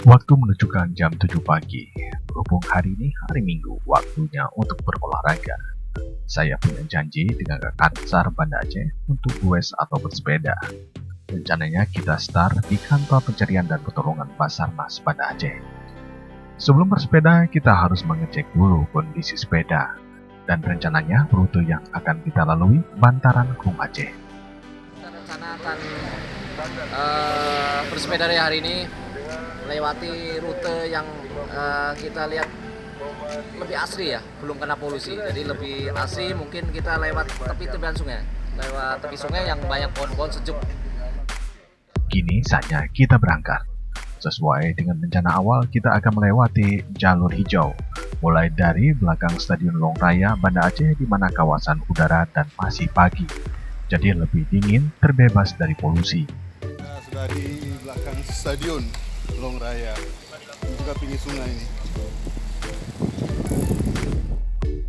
Waktu menunjukkan jam 7 pagi, berhubung hari ini hari Minggu, waktunya untuk berolahraga. Saya punya janji dengan rekan SAR Banda Aceh untuk goes atau bersepeda. Rencananya kita start di kantor pencarian dan pertolongan Basarnas Banda Aceh. Sebelum bersepeda, kita harus mengecek dulu kondisi sepeda. Dan rencananya rute yang akan kita lalui Bantaran Krung Aceh. Kita rencana akan bersepeda dari hari ini melewati rute yang kita lihat lebih asri ya, belum kena polusi. Jadi lebih asri, mungkin kita lewat tepian sungai, lewat tepi sungai yang banyak pohon-pohon sejuk. Kini saatnya kita berangkat. Sesuai dengan rencana awal, kita akan melewati jalur hijau, mulai dari belakang Stadion Long Raya Banda Aceh di mana kawasan udara dan masih pagi. Jadi lebih dingin, terbebas dari polusi. Nah, sudah di belakang Stadion Long Raya, ini juga pinggir sungai ini.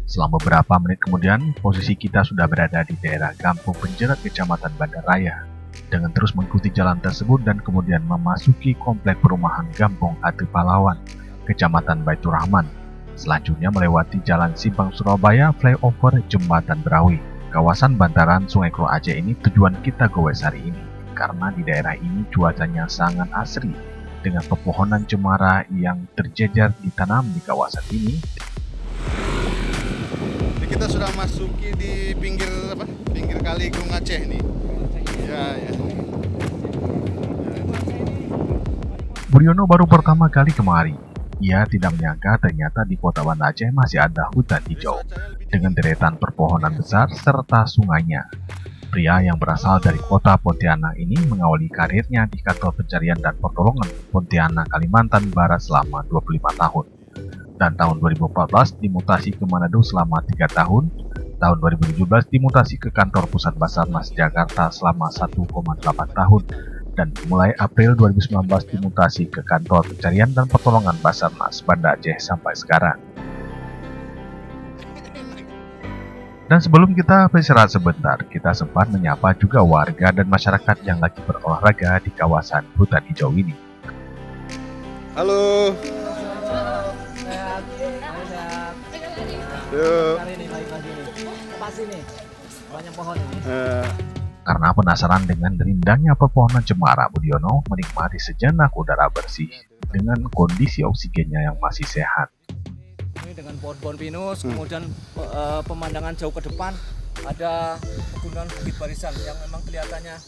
Selama beberapa menit kemudian, posisi kita sudah berada di daerah Kampung Penjerat Kecamatan Banda Raya. Dengan terus mengikuti jalan tersebut dan kemudian memasuki komplek perumahan Gampong Atu Pahlawan, Kecamatan Baitur Rahman. Selanjutnya melewati Jalan Simpang Surabaya, flyover Jembatan Berawi. Kawasan bantaran Sungai Krung Aceh ini tujuan kita goes hari ini, karena di daerah ini cuacanya sangat asri, dengan pepohonan cemara yang terjejar ditanam di kawasan ini. Jadi kita sudah masuki di pinggir kali Krung Aceh nih. Ya. Budiono baru pertama kali kemari. Ia tidak menyangka ternyata di kota Banda Aceh masih ada hutan hijau dengan deretan perpohonan besar serta sungainya. Pria yang berasal dari kota Pontianak ini mengawali karirnya di kantor pencarian dan pertolongan Pontianak, Kalimantan Barat selama 25 tahun. Dan tahun 2014 dimutasi ke Manado selama 3 tahun. Tahun 2017 dimutasi ke kantor pusat Basarnas Jakarta selama 1,8 tahun. Dan mulai April 2019 dimutasi ke kantor pencarian dan pertolongan Basarnas Banda Aceh sampai sekarang. Dan sebelum kita beristirahat sebentar, kita sempat menyapa juga warga dan masyarakat yang lagi berolahraga di kawasan hutan hijau ini. Halo. Sehat. Yuk. Kali ini lagi nih. Pas ini banyak pohon ini. Karena penasaran dengan rindangnya pepohonan cemara, Budiono menikmati sejenak udara bersih dengan kondisi oksigennya yang masih sehat. Ini dengan pohon-pohon pinus, kemudian pemandangan jauh ke depan ada pegunungan Bukit Barisan yang memang kelihatannya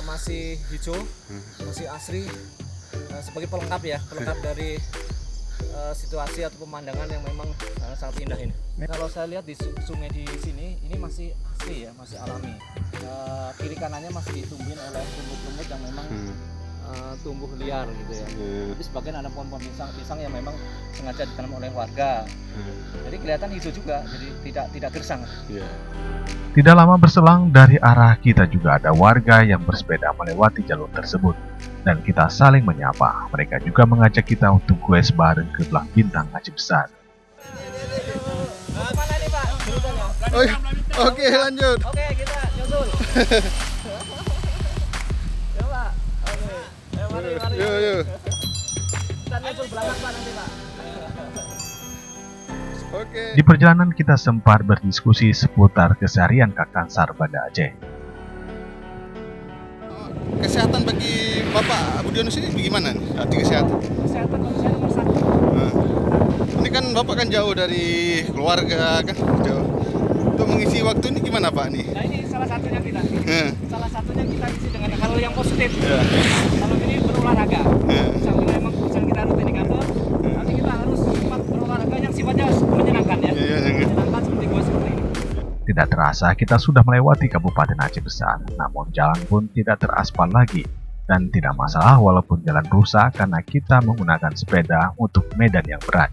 masih hijau, masih asri, sebagai pelengkap dari situasi atau pemandangan yang memang sangat indah ini. Kalau saya lihat di sungai di sini, ini masih asli ya, masih alami. Kiri kanannya masih ditumbuhin oleh lumut-lumut yang memang tumbuh liar gitu ya. Tapi sebagian ada pohon-pohon pisang yang memang sengaja ditanam oleh warga. Jadi kelihatan hijau juga, jadi tidak gersang. Tidak lama berselang dari arah kita juga ada warga yang bersepeda melewati jalur tersebut. Dan kita saling menyapa. Mereka juga mengajak kita untuk goes bareng ke Belah Bintang Aceh Besar. Mana nih Pak? Oh, oke, lanjut. Oke, kita nyusul. Coba. Oke. Mari. Yuk. Kita nyusul belakang Pak nanti Pak. Oke. Di perjalanan kita sempat berdiskusi seputar keseharian Kakang SAR Banda Aceh. Kesehatan bagi Bapak Budiono sini bagaimana nih? Arti kesehatan. Kesehatan manusia nomor 1. Nah, ini kan Bapak kan jauh dari keluarga kan, jauh. Untuk mengisi waktu ini gimana Pak nih? Nah ini salah satunya kita. Salah satunya kita isi dengan hal yang positif. Ya. Kalau ini berolahraga. Ya. Sambil memang perusahaan kita rutin di kantor, nanti kita harus sempat berolahraga yang sifatnya menyenangkan ya. Menyenangkan seperti gue seperti ini. Tidak terasa kita sudah melewati Kabupaten Aceh Besar, namun jalan pun tidak teraspal lagi. Dan tidak masalah walaupun jalan rusak karena kita menggunakan sepeda untuk medan yang berat.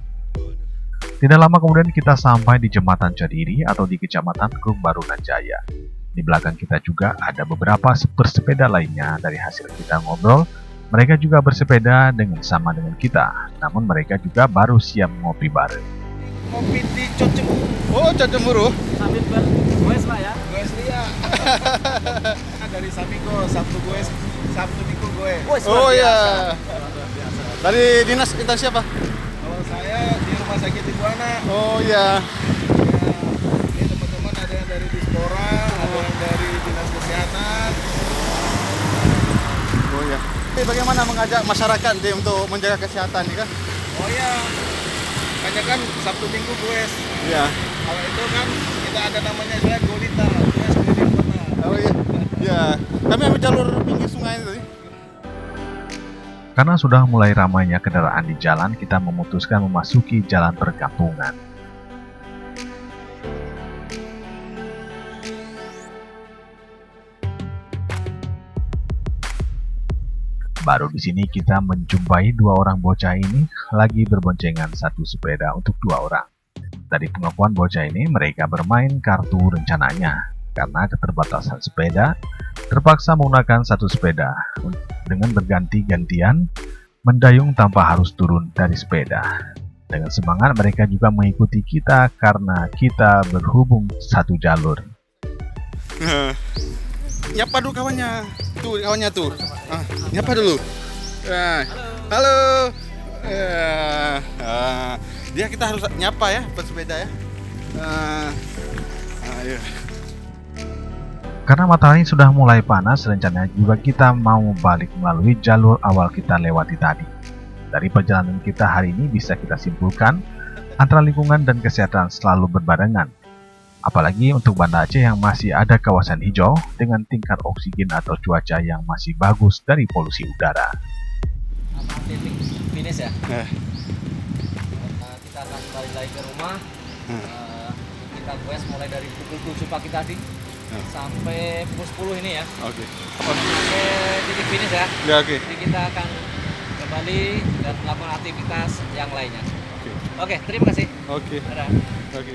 Tidak lama kemudian kita sampai di Jembatan Cadiri atau di Kecamatan Krung Barunan Jaya. Di belakang kita juga ada beberapa bersepeda lainnya. Dari hasil kita ngobrol, mereka juga bersepeda sama dengan kita. Namun mereka juga baru siap ngopi bareng. Ngopi di Cocemuru. Oh, Cocemuru. Sambil bergoes Pak ya. Goes Lia. Dari Sabtu Minggu, Sabtu Minggu goes. Wah, Oh luar ya. biasa. Luar biasa. Dari dinas instansi siapa? Kalau saya di rumah sakit Iguana. Oh iya. Ya, ini teman-teman ada yang dari Dispora, ada yang dari Dinas Kesehatan. Oh iya. Bagaimana mengajak masyarakat nih untuk menjaga kesehatan nih kan? Oh ya, makanya kan Sabtu Minggu goes. Iya. Kalau itu kan kita ada namanya juga Golita, goes keliling kota. Oh iya. Iya. Kami ambil jalur pinggir sungai tadi. Karena sudah mulai ramainya kendaraan di jalan, kita memutuskan memasuki jalan perkampungan. Baru di sini kita menjumpai dua orang bocah ini lagi berboncengan satu sepeda untuk dua orang. Dari pengakuan bocah ini, mereka bermain kartu rencananya. Karena keterbatasan sepeda, terpaksa menggunakan satu sepeda dengan berganti-gantian mendayung tanpa harus turun dari sepeda. Dengan semangat mereka juga mengikuti kita karena kita berhubung satu jalur. Nyapa dulu kawannya. Tuh kawannya tuh. Nyapa dulu. Halo. Dia kita harus nyapa ya pesepeda ya. Ayo. Karena matahari sudah mulai panas, rencananya juga kita mau balik melalui jalur awal kita lewati tadi. Dari perjalanan kita hari ini bisa kita simpulkan antara lingkungan dan kesehatan selalu berbarengan. Apalagi untuk Banda Aceh yang masih ada kawasan hijau dengan tingkat oksigen atau cuaca yang masih bagus dari polusi udara. Titik finish ya. Kita akan balik lagi ke rumah. Kita goes mulai dari pukul 7 pagi tadi sampai pukul 10 ini ya. Oke. Sampai titik finish ya. Ya oke. Jadi kita akan kembali dan melakukan aktivitas yang lainnya. Oke. Oke, terima kasih. Oke. Dadah. Oke.